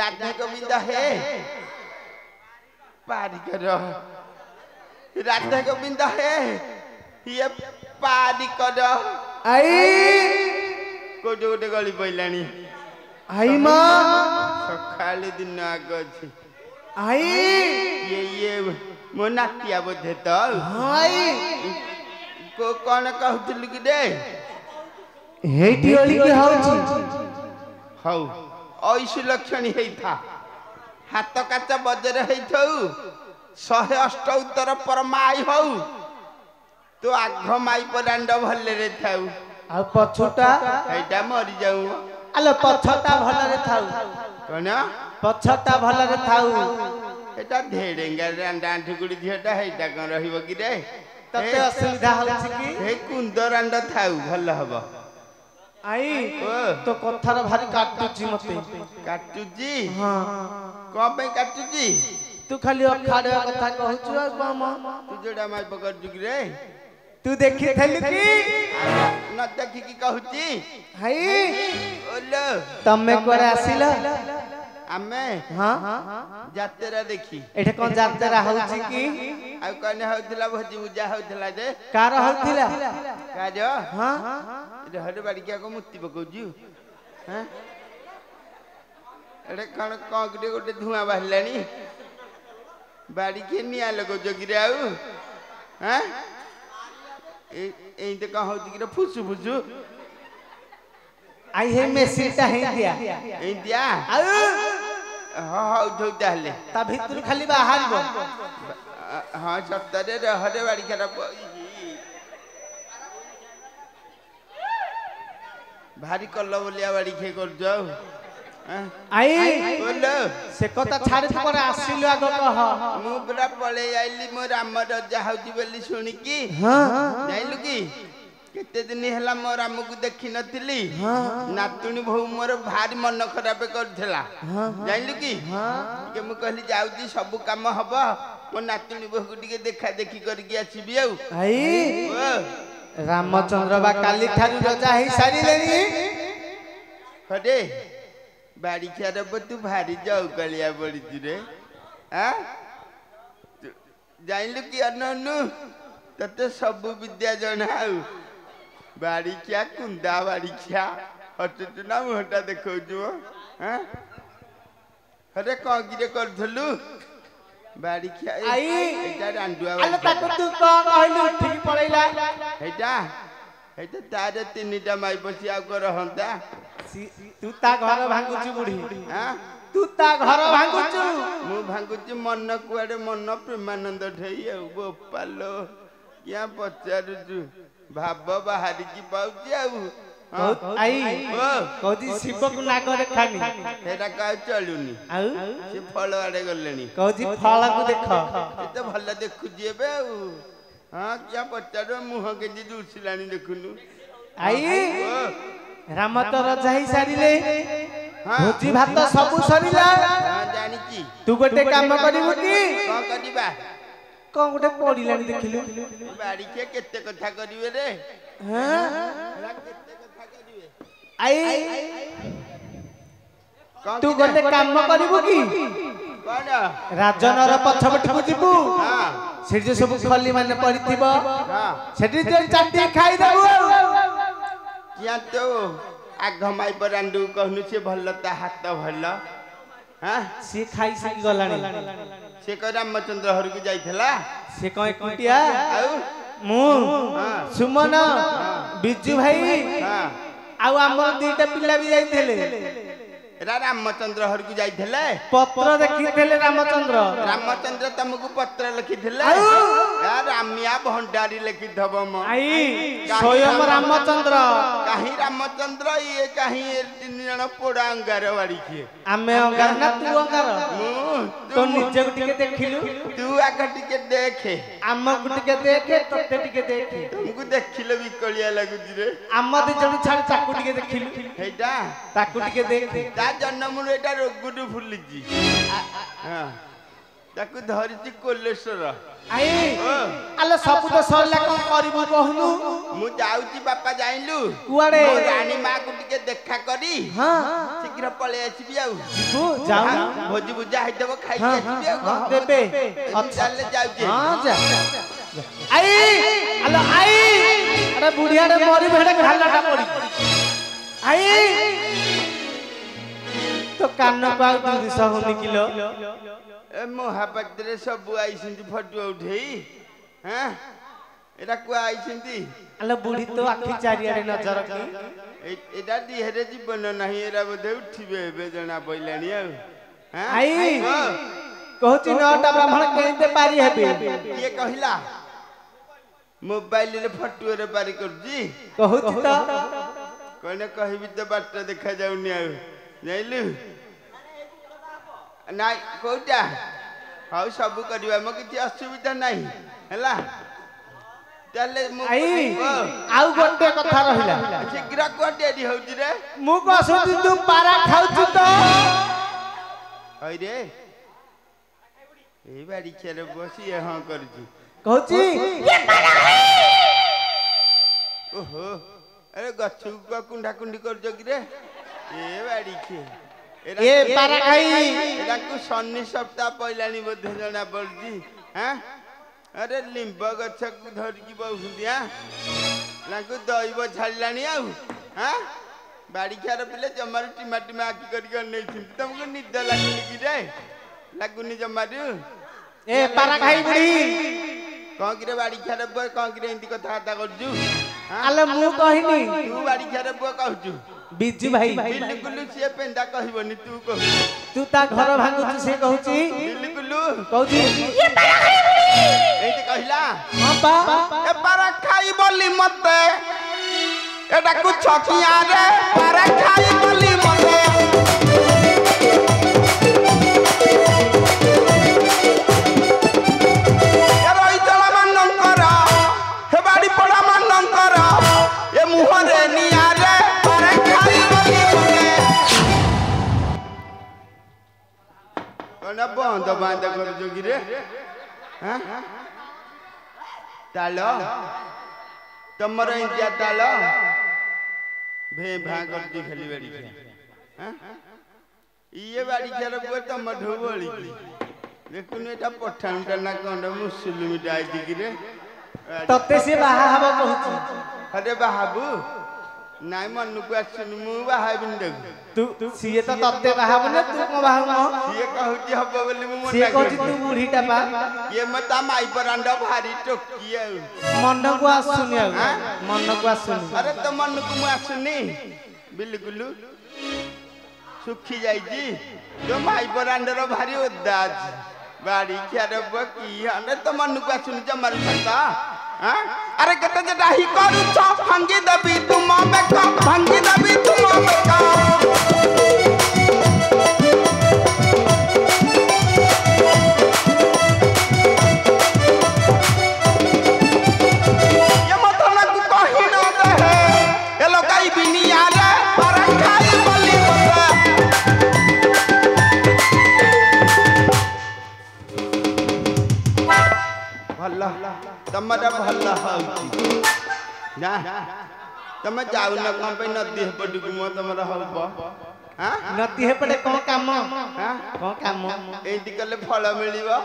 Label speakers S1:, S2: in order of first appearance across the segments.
S1: राधा गोविंद हे पारी कर राधा गोविंद हे ये पारी कर
S2: आई
S1: कोटे कोटे गली पइलानी
S2: आई मां
S1: सकाले दिन आग अछि
S2: आई
S1: ये मो नातिया बोधे तो
S2: आई
S1: को कोन कहउतलु कि दे
S2: हेटी ओली के हाउची
S1: हौ ऐसु लक्षण हेई था हाथ काचा बजर हेई थौ 108 उत्तर परमाई हौ तो आघ माई परांड भल्ले रे थाउ
S2: आ पछटा
S1: एटा मरि जाऊ
S2: आलो पछटा भले रे थाउ
S1: कोन
S2: पछटा भले रे थाउ
S1: एटा धेडेंगा रांडा ठुकुड़ी धियटा हेटा कोन रहिबो कि रे
S2: तते असुविधा होछि कि
S1: हे कुंदरांड थाउ भल हबो
S2: आई तो कथार भारी काटुची मते
S1: काटुची
S2: हां
S1: को पे काटुची
S2: तू खाली अखाड़े कथा कहछु कम
S1: तू जेडा माई पकड़ जुग रे
S2: तू देखि थली कि
S1: न देखि कि कहूची
S2: हाई
S1: ओलो
S2: तमे कोरे आसिला
S1: आमे
S2: हां
S1: जातेरा देखि
S2: एठे कोन जातेरा होछि कि
S1: आ कने होतला भोजी पूजा होतला जे
S2: कार होथिला
S1: काजो
S2: हां
S1: रे हड बाड़ी क्या को मुक्ति पकोजु हैं एडे कण कांगडे गोटे धुआं बाहलानी बाड़ी के निया लगो जोगिरे आउ हैं ए ते का होती कि फुसु फुसु
S2: आई हे मेसिटा हे दिया
S1: ए दिया हां उठौ ताले
S2: ता भीतर खाली बाहरबो
S1: हां सप्ताहे रहरे बाड़ी खराब भारी कल्लो बोलिया बाड़ी खे कर जाऊ
S2: आई
S1: बोलो
S2: से कथा छाड़ पर आसिलो आगो कह
S1: मु बरा पळे आइली मो राम रजा हउती बोली सुनी की
S2: हां
S1: जाइलु की केते दिन हला मो राम को देखि नथिली नातुनी भौ मोर भारी मन खराब करथला जाइलु की के मु कहली जाउती सब काम हबो मो नातुनी भौ को टिके देखा देखि करके आसीबी आउ
S2: आई रामचंद्र बा काली ठारू रजा ही सारी लेनी
S1: हडे बाड़ी खार तू भारी जाऊ कलिया पड़ी रे जाइलु कि अनु तते सब विद्या जनाऊ बाड़ी क्या कुंदा बाड़ी क्या हटु ना मुहटा देखौ जो अरे कौन गिरे कर धलु बाड़ी क्या
S2: आई
S1: एटा रांडुआ
S2: अले ताको तू को कहलु ठीक पड़ैला
S1: एटा एटा तारे तीनटा माई बसी आ को रहंता
S2: तू ता घर भांगुचु बुढ़ी
S1: हां
S2: तू ता घर भांगुचु
S1: मु भांगुचु मन कुआडे मन प्रेमानंद ठई आ गोपालो क्या पचारुचु भाव बाहरी की पाउची आउ
S2: आई कहती शिव को नागर खानी
S1: एटा का चलुनी
S2: आउ
S1: से फल आडे गलेनी
S2: कहती फल को देख
S1: ए तो भल्ला देखु जेबे आउ हां क्या पचारो मुह के जी दुसिलानी देखुनु
S2: आई राम तो रजा ही सारिले भोजी भात सब सरिला
S1: हां जानी की
S2: तू गोटे काम करिवु की
S1: का करिबा
S2: कोन गोटे पडिलानी देखिलु
S1: बाड़ी के केते कथा करिवे रे
S2: हां
S1: केते कथा करिवे
S2: आई तू गोटे काम करिवु की
S1: कोन
S2: राजनर पछपठ को जिबु
S1: हां
S2: सेठी सब खली माने पड़िथिबो
S1: हां
S2: सेठी जे चाटी खाई देबु
S1: क्या तो आघ माई बरांडू कहनु से भल ता हाथ भल हां
S2: से खाई सकी गलानी
S1: से क रामचंद्र हर को जाइथला
S2: से कय कुटिया
S1: आउ
S2: मु सुमन बिजू भाई
S1: हां
S2: आउ हमर दीटा पिल्ला भी जाइथले
S1: रामचंद्र हर को जाइथले
S2: पत्र देखिथले
S1: रामचंद्र तुमको पत्र लिखिथले यार रामिया भंडारी लिखि धब म
S2: आई स्वयं रामचंद्र
S1: काहे रामचंद्र ये काहे तीन जण पोड़ा अंगार वाड़ी के
S2: आमे अंगार ना तू अंगार तो निजे को टिके देखिलु
S1: तू आगे टिके देखे
S2: आम को टिके देखे तते टिके देखे
S1: तुमको देखिले बिकलिया लागु रे
S2: आम दे जण छाड़ चाकू टिके देखिलु
S1: हेटा
S2: ताकू टिके देखे
S1: ता जन्म एटा रोगुडु फुलिजी हां ତାକୁ ଧରିଛି କୋଲେଷ୍ଟର।
S2: ଆଇ ଆଲେ ସବୁ ତ ସରିଲା କଣ କରିବୁ କହୁନୁ?
S1: ମୁଁ ଯାଉଛି ବାପା ଯାଇଲୁ
S2: କୁଆଡେ?
S1: ମୋ ରାଣୀ ମାକୁ ଟିକେ ଦେଖା କରି ଶୀଘ୍ର ପଳେଇ ଆସିବି ଆଉ।
S2: ଯାଉ
S1: ଭୋଜି ଭୁଜା ହେଇଥିବ ଖାଇକି ଆସିବି ଆଉ।
S2: ଦେବେ
S1: ଚାଲେ ଯାଉଛି।
S2: ହଁ ଯା ଆଇ ଆଲୋ ଆଇ ଆରେ ବୁଢିଆଡେ ମରି ଭେଡେ ଖାଲଟା ପଡି ଆଇ तो कान पाउ दुरिस होनी किलो
S1: ए महापात्रे सब आइसिंती फटो उठेई हां एरा को आइसिंती
S2: अले बुढ़ी तो आखि चारियाडे नजर की
S1: एटा दिहरे जीवन नाही एरा बधे उठिबे बे जना पइलानी आ हां
S2: आई कहूची नटा ब्राह्मण केते पारी हेबे
S1: ये कहिला मोबाइल रे फटो रे पारी करजी
S2: कहूची तो
S1: कोने कहिबी तो बाट देखा जाउनी आ जाइलु नाइ कोटा हाउ सब करबा म किछि असुविधा नाही हला चले मु
S2: आई आउ गोटे कथा रहिला
S1: शीघ्र को डेरी होउची रे
S2: मु कसुती तू पारा खाउछु तो
S1: हई रे ए बाड़ी छेरे बसी हां करछु
S2: कहूची
S1: ये पारा ओहो अरे गछु को कुंडा कुंडी कर जगी रे ए बाड़ी छे
S2: ए पारा खाई
S1: एरा को सन्नी सप्ताह पहिलानी मध्ये जना पड़जी हां अरे लिंब गछ को धर की बहुदिया लाको दइब छाड़लानी आउ हां बाड़ी खार पिले जमार टिमाटी में आकी कर नै छिन तुमको निद लागनी की रे लागुनी जमारू
S2: ए पारा खाई बुढ़ी
S1: कौन की रे बाड़ी खार बुआ कौन की रे इंती कथा कथा करजू
S2: आले मु कहिनी
S1: तू बाड़ी खार बुआ कहजू
S2: बिजू भाई
S1: बिल्कुल से पेंदा कहबनी तू कह
S2: तू ता घर भांगुछु से कहूची
S1: बिल्कुल
S2: कहूची
S1: ये पारा खाई एते कहिला
S2: हां बा
S1: ए पारा खाई बोली मते एटा कु छकिया रे पारा खाई बोली मते ए रोई चला मनंकर हे बाड़ी पड़ा मनंकर ए मुहरे निया रे पारा खाई बोली मते कोना बंद बांध कर जोगी रे हां तालो तमर इंडिया तालो भे भा करती खाली बाड़ी हां ये बाड़ी चल बुआ तम ढोबली देखुन एटा पठान ना कोन मुस्लिम डाई दिगी रे
S2: तते से बाहा हबो कहूची
S1: अरे बाबू नाइ मन को आछन मु बाहाबिन देख
S2: तू सीए तो तते बाहा बने तू को बाहा म
S1: ये कहूची हबो बोली मु मन
S2: सीए कहूची तू बुढ़ी टा पा
S1: ये मता माई परांडा भारी टोकी आ
S2: मन को आसुनी आ मन को आसुनी
S1: अरे तो मन को मु आसुनी बिल्कुल सुखी जाई जी जो माई परांडर भारी ओदा बाड़ी खियार बकी अरे तो मन को आसुनी जमर सता हां अरे कते जटा ही करू छ भांगी दबी तुम में का भांगी दबी तुम में का ये मतलब को कहि न दे ए लोकाई बिनिया रे पर खाई बोली मत भल्ला तमरा भल्ला हउची ना तमे जाउ न कम पे नदी पडु को तमरा हउब हां
S2: नती हे पड़े कोन काम
S1: हां
S2: कोन काम
S1: एंती कले फल मिलिबो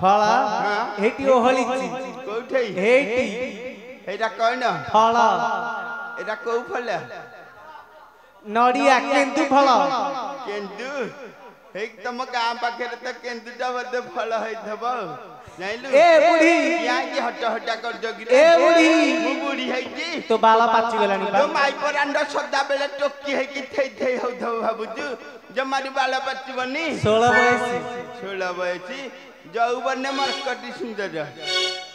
S2: फल हेटी ओहली
S1: कोठै
S2: हेटी
S1: एटा कहन
S2: फल
S1: एटा को फल
S2: नड़िया केंदु फल
S1: केंदु एक तम गां पाखे त केंदुटा बदे फल है थबो जाइलु
S2: ए बुढ़ी
S1: या की हट हटा कर जगी
S2: ए बुढ़ी
S1: मु बुढ़ी है जी
S2: तो बाला पाची गलानी
S1: जो माई परांड सदा बेले टोकी है कि थई थई हो धो भाबुजु जमारी बाला पाची बनी
S2: 16 बयसी
S1: 16 बयसी जौवन मरकटी सुंदर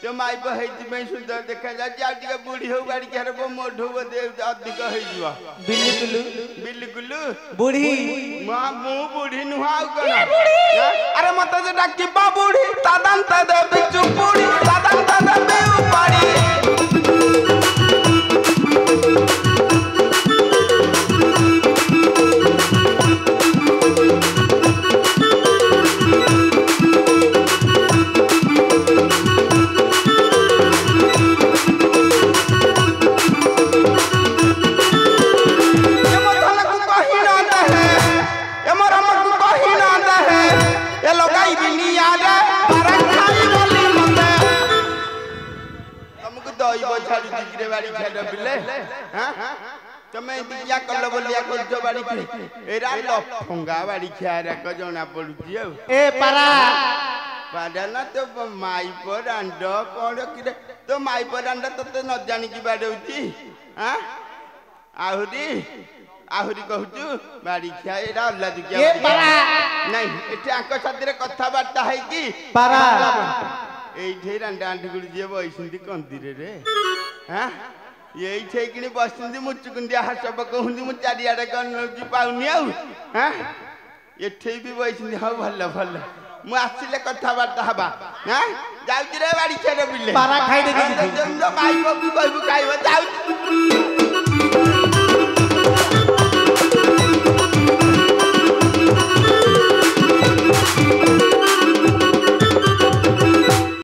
S1: तो माई बहैती में सुंदर देखा जा टिके बुढ़ी हो गाड़ी के हरबो मोढो बदे अधिक है जुआ
S2: बिल्कुल
S1: बिल्कुल
S2: बुढ़ी
S1: मां मु बुढ़ी नुहाउ कना अरे मत जे डाकी बा बुढ़ी तादन तद बिचु बुढ़ी तादन तद बेउ पाड़ी रे बाड़ी खेल बिले हां तमे दिया कल बोलिया करजो बाड़ी खे एरा लफंगा बाड़ी खेरा क जणा पडुची
S2: ए पारा
S1: पाडा तो माई पर अंड कोन कि तो माई पर अंड तते न जानि कि बाडौची हां आहुरी आहुरी कहूचु बाड़ी खिया एरा अल्ला दुकिया
S2: ए पारा
S1: नहीं एठी आंको साथी रे कथा बार्ता है कि
S2: पारा
S1: एठी रंडा आंटी गुडी जे बइसिंदी कंदिरे रे हां एई छे किनी बसिंदी मुचुकुंदिया हसब कहूंदी मु चारियाडे गनौजी पाउनी आउ हां एठी भी बइसिंदी हाउ भल्ला भल्ला मु आसिले कथा बार्ता हबा हां जाउती रे बाड़ी छेरे बिले
S2: पारा खाइ देखि
S1: माई को कहबु खाइबो जाउती